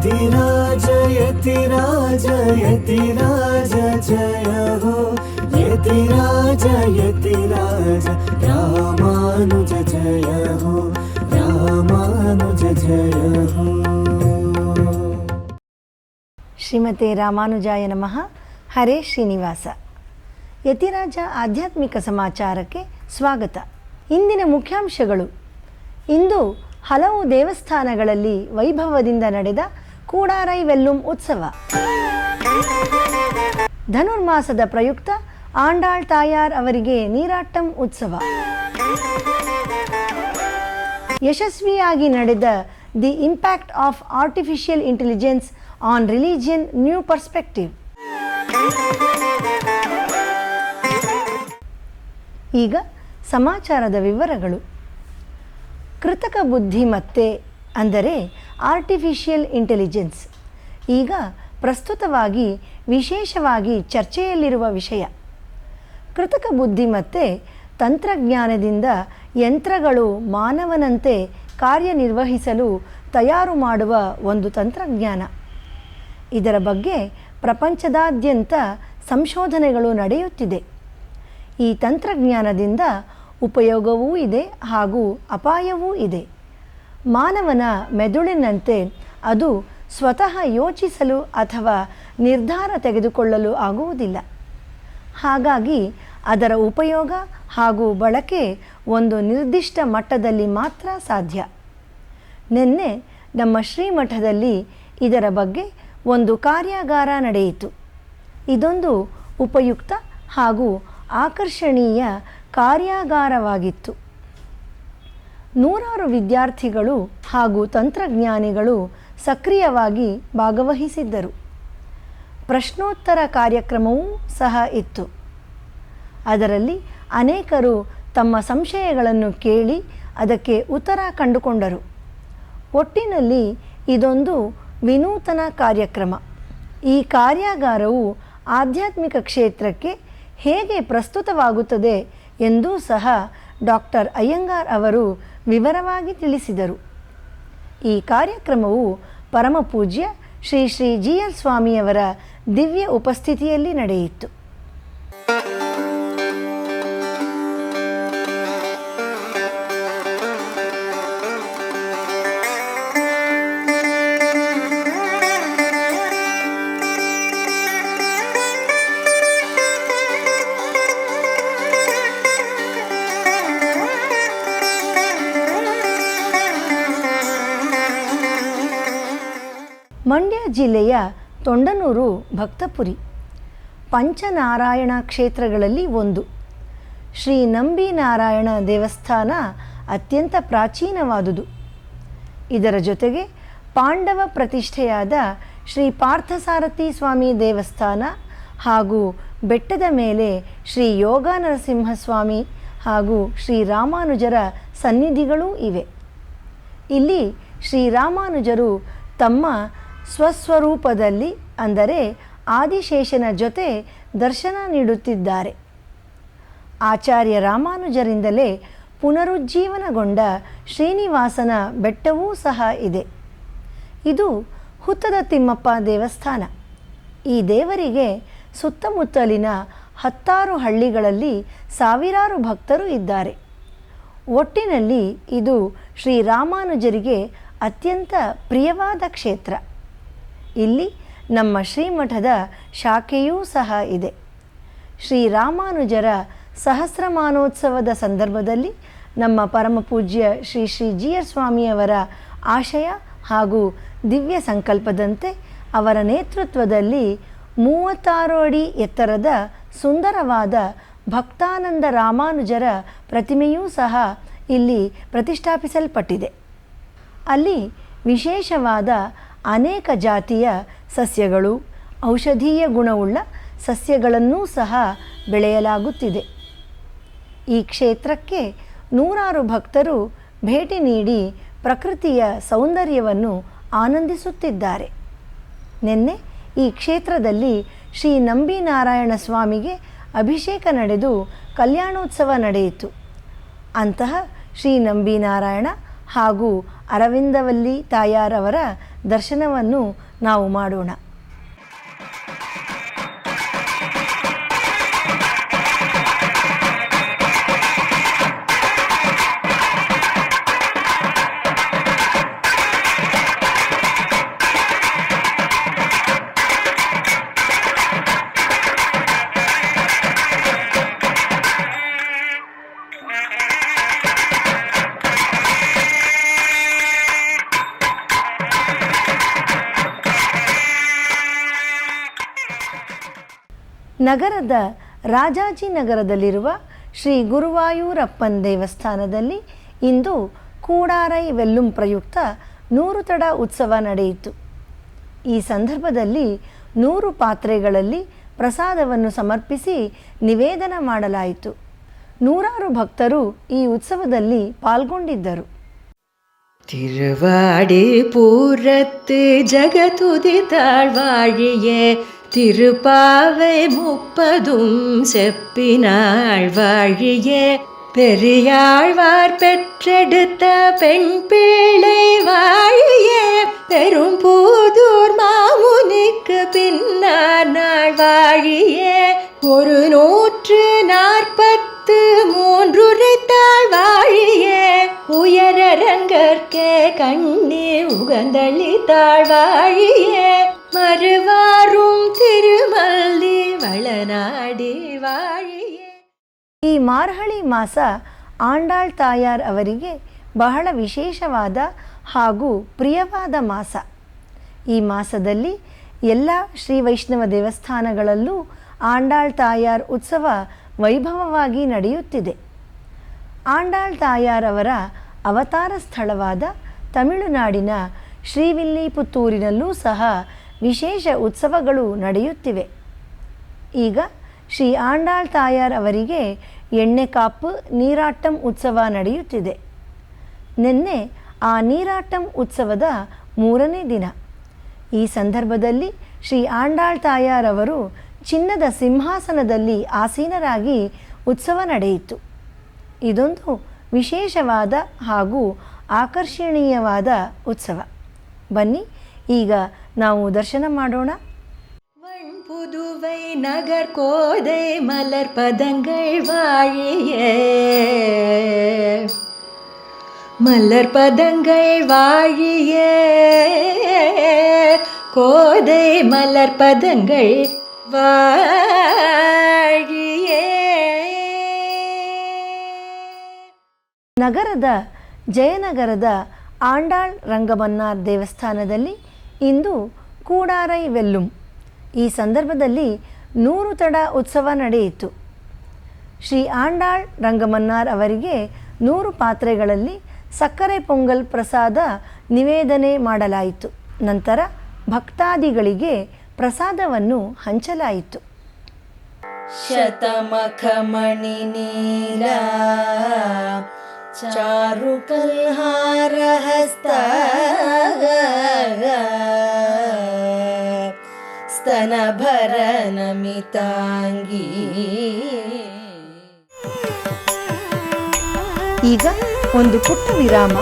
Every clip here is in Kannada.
ಯತಿರಾಜ ಯತಿರಾಜ ಯತಿರಾಜ ಜಯ ಹೋ ಯತಿರಾಜ ಯತಿರಾಜ ರಾಮಾನುಜ ಜಯ ಹೋ ರಾಮಾನುಜ ಜಯ ಹೋ. ಶ್ರೀಮತೆ ರಾಮಾನುಜಾಯ ನಮಃ. ಹರೇ ಶ್ರೀನಿವಾಸ. ಯತಿರಾಜ ಆಧ್ಯಾತ್ಮಿಕ ಸಮಾಚಾರಕ್ಕೆ ಸ್ವಾಗತ. ಇಂದಿನ ಮುಖ್ಯಾಂಶಗಳು. ಇಂದು ಹಲವು ದೇವಸ್ಥಾನಗಳಲ್ಲಿ ವೈಭವದಿಂದ ನಡೆದ ಕೂಡಾರೈ ವೆಲ್ಲುಂ ಉತ್ಸವ. ಧನುರ್ಮಾಸದ ಪ್ರಯುಕ್ತ ಆಂಡಾಳ್ ತಾಯಾರ್ ಅವರಿಗೆ ನೀರಾಟ್ಟಂ ಉತ್ಸವ. ಯಶಸ್ವಿಯಾಗಿ ನಡೆದ the impact of artificial intelligence on religion new perspective. ಈಗ ಸಮಾಚಾರದ ವಿವರಗಳು. ಕೃತಕ ಬುದ್ಧಿಮತ್ತೆ ಅಂದರೆ ಆರ್ಟಿಫಿಷಿಯಲ್ ಇಂಟೆಲಿಜೆನ್ಸ್ ಈಗ ಪ್ರಸ್ತುತವಾಗಿ ವಿಶೇಷವಾಗಿ ಚರ್ಚೆಯಲ್ಲಿರುವ ವಿಷಯ. ಕೃತಕ ಬುದ್ಧಿಮತ್ತೆ ತಂತ್ರಜ್ಞಾನದಿಂದ ಯಂತ್ರಗಳು ಮಾನವನಂತೆ ಕಾರ್ಯನಿರ್ವಹಿಸಲು ತಯಾರು ಮಾಡುವ ಒಂದು ತಂತ್ರಜ್ಞಾನ. ಇದರ ಬಗ್ಗೆ ಪ್ರಪಂಚದಾದ್ಯಂತ ಸಂಶೋಧನೆಗಳು ನಡೆಯುತ್ತಿದೆ. ಈ ತಂತ್ರಜ್ಞಾನದಿಂದ ಉಪಯೋಗವೂ ಇದೆ ಹಾಗೂ ಅಪಾಯವೂ ಇದೆ. ಮಾನವನ ಮೆದುಳಿನಂತೆ ಅದು ಸ್ವತಃ ಯೋಚಿಸಲು ಅಥವಾ ನಿರ್ಧಾರ ತೆಗೆದುಕೊಳ್ಳಲು ಆಗುವುದಿಲ್ಲ. ಹಾಗಾಗಿ ಅದರ ಉಪಯೋಗ ಹಾಗೂ ಬಳಕೆ ಒಂದು ನಿರ್ದಿಷ್ಟ ಮಟ್ಟದಲ್ಲಿ ಮಾತ್ರ ಸಾಧ್ಯ. ನಿನ್ನೆ ನಮ್ಮ ಶ್ರೀಮಠದಲ್ಲಿ ಇದರ ಬಗ್ಗೆ ಒಂದು ಕಾರ್ಯಾಗಾರ ನಡೆಯಿತು. ಇದೊಂದು ಉಪಯುಕ್ತ ಹಾಗೂ ಆಕರ್ಷಣೀಯ ಕಾರ್ಯಾಗಾರವಾಗಿತ್ತು. ನೂರಾರು ವಿದ್ಯಾರ್ಥಿಗಳು ಹಾಗೂ ತಂತ್ರಜ್ಞಾನಿಗಳು ಸಕ್ರಿಯವಾಗಿ ಭಾಗವಹಿಸಿದ್ದರು. ಪ್ರಶ್ನೋತ್ತರ ಕಾರ್ಯಕ್ರಮವೂ ಸಹ ಇತ್ತು. ಅದರಲ್ಲಿ ಅನೇಕರು ತಮ್ಮ ಸಂಶಯಗಳನ್ನು ಕೇಳಿ ಅದಕ್ಕೆ ಉತ್ತರ ಕಂಡುಕೊಂಡರು. ಒಟ್ಟಿನಲ್ಲಿ ಇದೊಂದು ವಿನೂತನ ಕಾರ್ಯಕ್ರಮ. ಈ ಕಾರ್ಯಾಗಾರವು ಆಧ್ಯಾತ್ಮಿಕ ಕ್ಷೇತ್ರಕ್ಕೆ ಹೇಗೆ ಪ್ರಸ್ತುತವಾಗುತ್ತದೆ ಎಂದೂ ಸಹ ಡಾಕ್ಟರ್ ಅಯ್ಯಂಗಾರ್ ಅವರು ವಿವರವಾಗಿ ತಿಳಿಸಿದರು. ಈ ಕಾರ್ಯಕ್ರಮವು ಪರಮಪೂಜ್ಯ ಶ್ರೀ ಶ್ರೀ GL ಸ್ವಾಮಿಯವರ ದಿವ್ಯ ಉಪಸ್ಥಿತಿಯಲ್ಲಿ ನಡೆಯಿತು. ಮಂಡ್ಯ ಜಿಲ್ಲೆಯ ತೊಂಡನೂರು ಭಕ್ತಪುರಿ ಪಂಚನಾರಾಯಣ ಕ್ಷೇತ್ರಗಳಲ್ಲಿ ಒಂದು. ಶ್ರೀ ನಂಬಿ ನಾರಾಯಣ ದೇವಸ್ಥಾನ ಅತ್ಯಂತ ಪ್ರಾಚೀನವಾದುದು. ಇದರ ಜೊತೆಗೆ ಪಾಂಡವ ಪ್ರತಿಷ್ಠೆಯಾದ ಶ್ರೀ ಪಾರ್ಥಸಾರಥಿ ಸ್ವಾಮಿ ದೇವಸ್ಥಾನ ಹಾಗೂ ಬೆಟ್ಟದ ಮೇಲೆ ಶ್ರೀ ಯೋಗ ನರಸಿಂಹಸ್ವಾಮಿ ಹಾಗೂ ಶ್ರೀ ರಾಮಾನುಜರ ಸನ್ನಿಧಿಗಳೂ ಇವೆ. ಇಲ್ಲಿ ಶ್ರೀರಾಮಾನುಜರು ತಮ್ಮ ಸ್ವಸ್ವರೂಪದಲ್ಲಿ ಅಂದರೆ ಆದಿಶೇಷನ ಜೊತೆ ದರ್ಶನ ನೀಡುತ್ತಿದ್ದಾರೆ. ಆಚಾರ್ಯ ರಾಮಾನುಜರಿಂದಲೇ ಪುನರುಜ್ಜೀವನಗೊಂಡ ಶ್ರೀನಿವಾಸನ ಬೆಟ್ಟವೂ ಸಹ ಇದೆ. ಇದು ಹುತ್ತದ ತಿಮ್ಮಪ್ಪ ದೇವಸ್ಥಾನ. ಈ ದೇವರಿಗೆ ಸುತ್ತಮುತ್ತಲಿನ 10 ಹಳ್ಳಿಗಳಲ್ಲಿ ಸಾವಿರಾರು ಭಕ್ತರು ಇದ್ದಾರೆ. ಒಟ್ಟಿನಲ್ಲಿ ಇದು ಶ್ರೀರಾಮಾನುಜರಿಗೆ ಅತ್ಯಂತ ಪ್ರಿಯವಾದ ಕ್ಷೇತ್ರ. ಇಲ್ಲಿ ನಮ್ಮ ಶ್ರೀಮಠದ ಶಾಖೆಯೂ ಸಹ ಇದೆ. ಶ್ರೀರಾಮಾನುಜರ ಸಹಸ್ರಮಾನೋತ್ಸವದ ಸಂದರ್ಭದಲ್ಲಿ ನಮ್ಮ ಪರಮಪೂಜ್ಯ ಶ್ರೀ ಶ್ರೀ GL ಸ್ವಾಮಿಯವರ ಆಶಯ ಹಾಗೂ ದಿವ್ಯ ಸಂಕಲ್ಪದಂತೆ ಅವರ ನೇತೃತ್ವದಲ್ಲಿ 36 ಅಡಿ ಎತ್ತರದ ಸುಂದರವಾದ ಭಕ್ತಾನಂದ ರಾಮಾನುಜರ ಪ್ರತಿಮೆಯೂ ಸಹ ಇಲ್ಲಿ ಪ್ರತಿಷ್ಠಾಪಿಸಲ್ಪಟ್ಟಿದೆ. ಅಲ್ಲಿ ವಿಶೇಷವಾದ ಅನೇಕ ಜಾತಿಯ ಸಸ್ಯಗಳು, ಔಷಧೀಯ ಗುಣವುಳ್ಳ ಸಸ್ಯಗಳನ್ನೂ ಸಹ ಬೆಳೆಯಲಾಗುತ್ತಿದೆ. ಈ ಕ್ಷೇತ್ರಕ್ಕೆ ನೂರಾರು ಭಕ್ತರು ಭೇಟಿ ನೀಡಿ ಪ್ರಕೃತಿಯ ಸೌಂದರ್ಯವನ್ನು ಆನಂದಿಸುತ್ತಿದ್ದಾರೆ. ನಿನ್ನೆ ಈ ಕ್ಷೇತ್ರದಲ್ಲಿ ಶ್ರೀ ನಂಬಿ ನಾರಾಯಣ ಸ್ವಾಮಿಗೆ ಅಭಿಷೇಕ ನಡೆದು ಕಲ್ಯಾಣೋತ್ಸವ ನಡೆಯಿತು. ಅಂತಹ ಶ್ರೀ ನಂಬಿ ನಾರಾಯಣ ಹಾಗೂ ಅರವಿಂದವಲ್ಲಿ ತಾಯಾರವರ ದರ್ಶನವನ್ನು ನಾವು ಮಾಡೋಣ. ನಗರದ ರಾಜಾಜಿನಗರದಲ್ಲಿರುವ ಶ್ರೀ ಗುರುವಾಯೂರಪ್ಪನ್ ದೇವಸ್ಥಾನದಲ್ಲಿ ಇಂದು ಕೂಡಾರೈ ವೆಲ್ಲುಂ ಪ್ರಯುಕ್ತ 100 ತಡ ಉತ್ಸವ ನಡೆಯಿತು. ಈ ಸಂದರ್ಭದಲ್ಲಿ 100 ಪಾತ್ರೆಗಳಲ್ಲಿ ಪ್ರಸಾದವನ್ನು ಸಮರ್ಪಿಸಿ ನಿವೇದನ ಮಾಡಲಾಯಿತು. ನೂರಾರು ಭಕ್ತರು ಈ ಉತ್ಸವದಲ್ಲಿ ಪಾಲ್ಗೊಂಡಿದ್ದರು. திருவாடி பூரத்து ஜகதுதித்தாள் வாழியே திருப்பாவை 30 செப்பினாள் வாழியே பெரியாழ்வார் பெற்றெடுத்த பெண் பிள்ளை வாழியே பெரும்பூதூர் மாமுனிக்கு பின்னார் நாள் வாழியே 143 உரைத்தாள் வாழியே உயரரங்கற்கே கண்ணி உகந்தளித்தாள் வாழியே மறுவாரும் ತಿರುಮಲ್ಲಿ ಒಳನಾಡಿ ವಾழிಯೇ. ಈ ಮಾರ್ಹಳಿ ಮಾಸ ಆಂಡಾಳ್ ತಾಯಾರ್ ಅವರಿಗೆ ಬಹಳ ವಿಶೇಷವಾದ ಹಾಗೂ ಪ್ರಿಯವಾದ ಮಾಸ. ಈ ಮಾಸದಲ್ಲಿ ಎಲ್ಲ ಶ್ರೀ ವೈಷ್ಣವ ದೇವಸ್ಥಾನಗಳಲ್ಲೂ ಆಂಡಾಳ್ ತಾಯಾರ್ ಉತ್ಸವ ವೈಭವವಾಗಿ ನಡೆಯುತ್ತಿದೆ. ಆಂಡಾಳ್ ತಾಯಾರ್ ಅವರ ಅವತಾರ ಸ್ಥಳವಾದ ತಮಿಳುನಾಡಿನ ಶ್ರೀವಿಲ್ಲಿಪುತ್ತೂರಿನಲ್ಲೂ ಸಹ ವಿಶೇಷ ಉತ್ಸವಗಳು ನಡೆಯುತ್ತಿವೆ. ಈಗ ಶ್ರೀ ಆಂಡಾಳ್ ತಾಯಾರ್ ಅವರಿಗೆ ಎಣ್ಣೆ ಕಾಪು ನೀರಾಟ್ಟಂ ಉತ್ಸವ ನಡೆಯುತ್ತಿದೆ. ನಿನ್ನೆ ಆ ನೀರಾಟ್ಟಂ ಉತ್ಸವದ 3ನೇ ದಿನ. ಈ ಸಂದರ್ಭದಲ್ಲಿ ಶ್ರೀ ಆಂಡಾಳ್ ತಾಯಾರ್ ಅವರು ಚಿನ್ನದ ಸಿಂಹಾಸನದಲ್ಲಿ ಆಸೀನರಾಗಿ ಉತ್ಸವ ನಡೆಯಿತು. ಇದೊಂದು ವಿಶೇಷವಾದ ಹಾಗೂ ಆಕರ್ಷಣೀಯವಾದ ಉತ್ಸವ. ಬನ್ನಿ ಈಗ ನಾವು ದರ್ಶನ ಮಾಡೋಣ. புதுவை நகர் கோதை மலர் பதங்கள் வாழியே மலர் பதங்கள் வாழியே கோதை மலர் பதங்கள் வாழியே. ನಗರದ ಜಯನಗರದ ಆಂಡಾಳ್ ರಂಗಮನ್ನಾರ್ ದೇವಸ್ಥಾನದಲ್ಲಿ ಇಂದು ಕೂಡಾರೈ ವೆಲ್ಲುಂ. ಈ ಸಂದರ್ಭದಲ್ಲಿ 100 ತಡ ಉತ್ಸವ ನಡೆಯಿತು. ಶ್ರೀ ಆಂಡಾಳ್ ರಂಗಮನ್ನಾರ್ ಅವರಿಗೆ 100 ಪಾತ್ರೆಗಳಲ್ಲಿ ಸಕ್ಕರೆ ಪೊಂಗಲ್ ಪ್ರಸಾದ ನಿವೇದನೆ ಮಾಡಲಾಯಿತು. ನಂತರ ಭಕ್ತಾದಿಗಳಿಗೆ ಪ್ರಸಾದವನ್ನು ಹಂಚಲಾಯಿತು. ಶತಮಖಮಣಿ ನೀಲ ಚಾರು ಕಲ್ಹಾರ ಹಸ್ತ ಸ್ತನಭರ ನಮಿತಾಂಗಿ. ಈಗ ಒಂದು ಪುಟ್ಟ ವಿರಾಮ.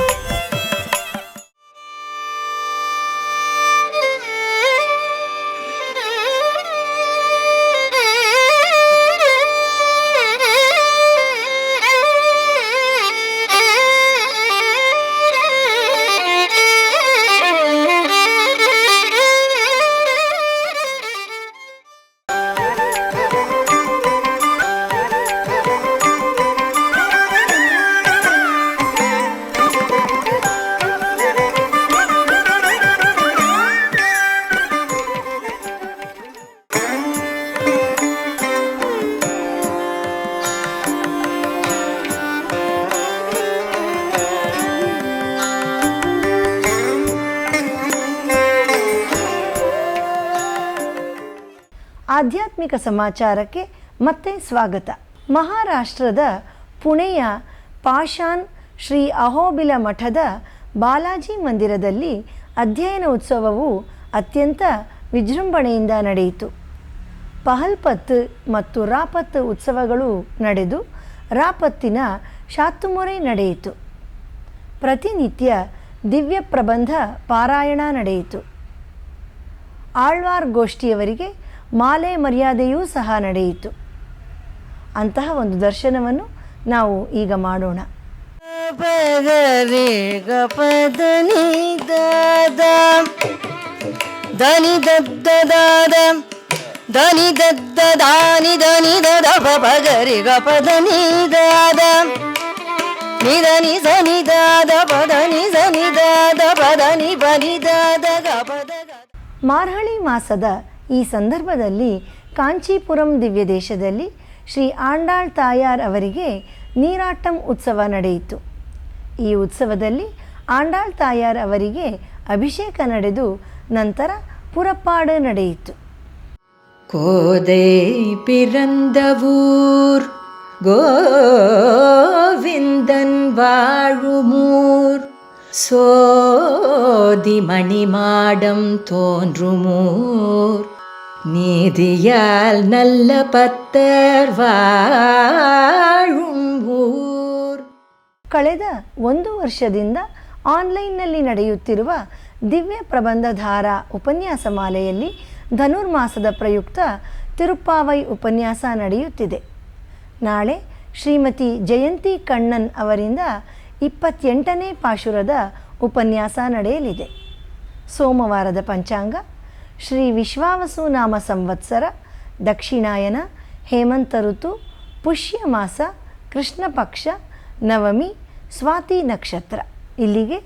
ಆಧ್ಯಾತ್ಮಿಕ ಸಮಾಚಾರಕ್ಕೆ ಮತ್ತೆ ಸ್ವಾಗತ. ಮಹಾರಾಷ್ಟ್ರದ ಪುಣೆಯ ಪಾಷಾನ್ ಶ್ರೀ ಅಹೋಬಿಲ ಮಠದ ಬಾಲಾಜಿ ಮಂದಿರದಲ್ಲಿ ಅಧ್ಯಯನ ಉತ್ಸವವು ಅತ್ಯಂತ ವಿಜೃಂಭಣೆಯಿಂದ ನಡೆಯಿತು. ಪಹಲ್ಪತ್ ಮತ್ತು ರಾಪತ್ ಉತ್ಸವಗಳು ನಡೆದು ರಾಪತ್ತಿನ ಶಾತುಮೊರೆ ನಡೆಯಿತು. ಪ್ರತಿನಿತ್ಯ ದಿವ್ಯ ಪ್ರಬಂಧ ಪಾರಾಯಣ ನಡೆಯಿತು. ಆಳ್ವಾರ್ ಗೋಷ್ಠಿಯವರಿಗೆ ಮಾಲೆ ಮರ್ಯಾದೆಯೂ ಸಹ ನಡೆಯಿತು. ಅಂತಹ ಒಂದು ದರ್ಶನವನ್ನು ನಾವು ಈಗ ಮಾಡೋಣ. ಪಗರೆ ಗಪದನಿ ದಾದ ಧನಿ ದದ್ದ ದಾದ ಧನಿ ದದ್ದ ದಾನಿ ಧನಿ ದದ ಪಗರೆ ಗಪದನಿ ದಾದ ನಿಧನಿ ಸನಿ ದಾದ ಪದನಿ ಸನಿ ದಾದ ಪದನಿ ಬನಿ ದಾದ ಗಪದ. ಮಾರ್ಹಳಿ ಮಾಸದ ಈ ಸಂದರ್ಭದಲ್ಲಿ ಕಾಂಚೀಪುರಂ ದಿವ್ಯ ದೇಶದಲ್ಲಿ ಶ್ರೀ ಆಂಡಾಳ್ ತಾಯಾರ್ ಅವರಿಗೆ ನೀರಾಟಂ ಉತ್ಸವ ನಡೆಯಿತು. ಈ ಉತ್ಸವದಲ್ಲಿ ಆಂಡಾಳ್ ತಾಯಾರ್ ಅವರಿಗೆ ಅಭಿಷೇಕ ನಡೆದು ನಂತರ ಪುರಪ್ಪಾಡು ನಡೆಯಿತು. கோதை பிறந்தவூர் கோவிந்தன் வாழுமூர் சோதி மணிமாடம் தோன்றுமூர் நீதியால் நல்ல பத்தர் வாழும் ஊர். ಕಳೆದ 1 ವರ್ಷದಿಂದ ಆನ್ಲೈನ್ನಲ್ಲಿ ನಡೆಯುತ್ತಿರುವ ದಿವ್ಯ ಪ್ರಬಂಧಧಾರ ಉಪನ್ಯಾಸ ಮಾಲೆಯಲ್ಲಿ ಧನುರ್ಮಾಸದ ಪ್ರಯುಕ್ತ ತಿರುಪ್ಪಾವೈ ಉಪನ್ಯಾಸ ನಡೆಯುತ್ತಿದೆ. ನಾಳೆ ಶ್ರೀಮತಿ ಜಯಂತಿ ಕಣ್ಣನ್ ಅವರಿಂದ 28ನೇ ಪಾಶುರದ ಉಪನ್ಯಾಸ ನಡೆಯಲಿದೆ. ಸೋಮವಾರದ ಪಂಚಾಂಗ ಶ್ರೀ ವಿಶ್ವಾವಸು ನಾಮ ಸಂವತ್ಸರ, ದಕ್ಷಿಣಾಯನ, ಹೇಮಂತ ಋತು, ಪುಷ್ಯ ಮಾಸ, ಕೃಷ್ಣ ಪಕ್ಷ, ನವಮಿ, ಸ್ವಾತಿ ನಕ್ಷತ್ರ. ಇಲ್ಲಿಗೆ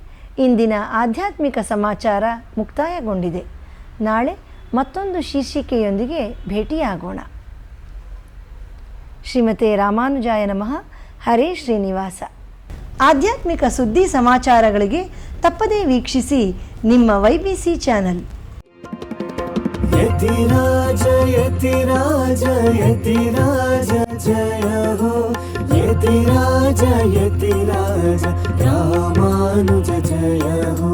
ಇಂದಿನ ಆಧ್ಯಾತ್ಮಿಕ ಸಮಾಚಾರ ಮುಕ್ತಾಯಗೊಂಡಿದೆ. ನಾಳೆ ಮತ್ತೊಂದು ಶೀರ್ಷಿಕೆಯೊಂದಿಗೆ ಭೇಟಿಯಾಗೋಣ. ಶ್ರೀಮತೆ ರಾಮಾನುಜಾಯ ನಮಃ. ಹರೇ ಶ್ರೀನಿವಾಸ. ಆಧ್ಯಾತ್ಮಿಕ ಸುದ್ದಿ ಸಮಾಚಾರಗಳಿಗೆ ತಪ್ಪದೇ ವೀಕ್ಷಿಸಿ ನಿಮ್ಮ YBC ಚಾನಲ್. ಯತಿರಾಜ ಯತಿರಾಜ ಯತಿರಾಜ ಜಯ ಹೋ ಯತಿರಾಜ ಯತಿರಾಜ ರಾಮಾನುಜ ಜಯ ಹೋ.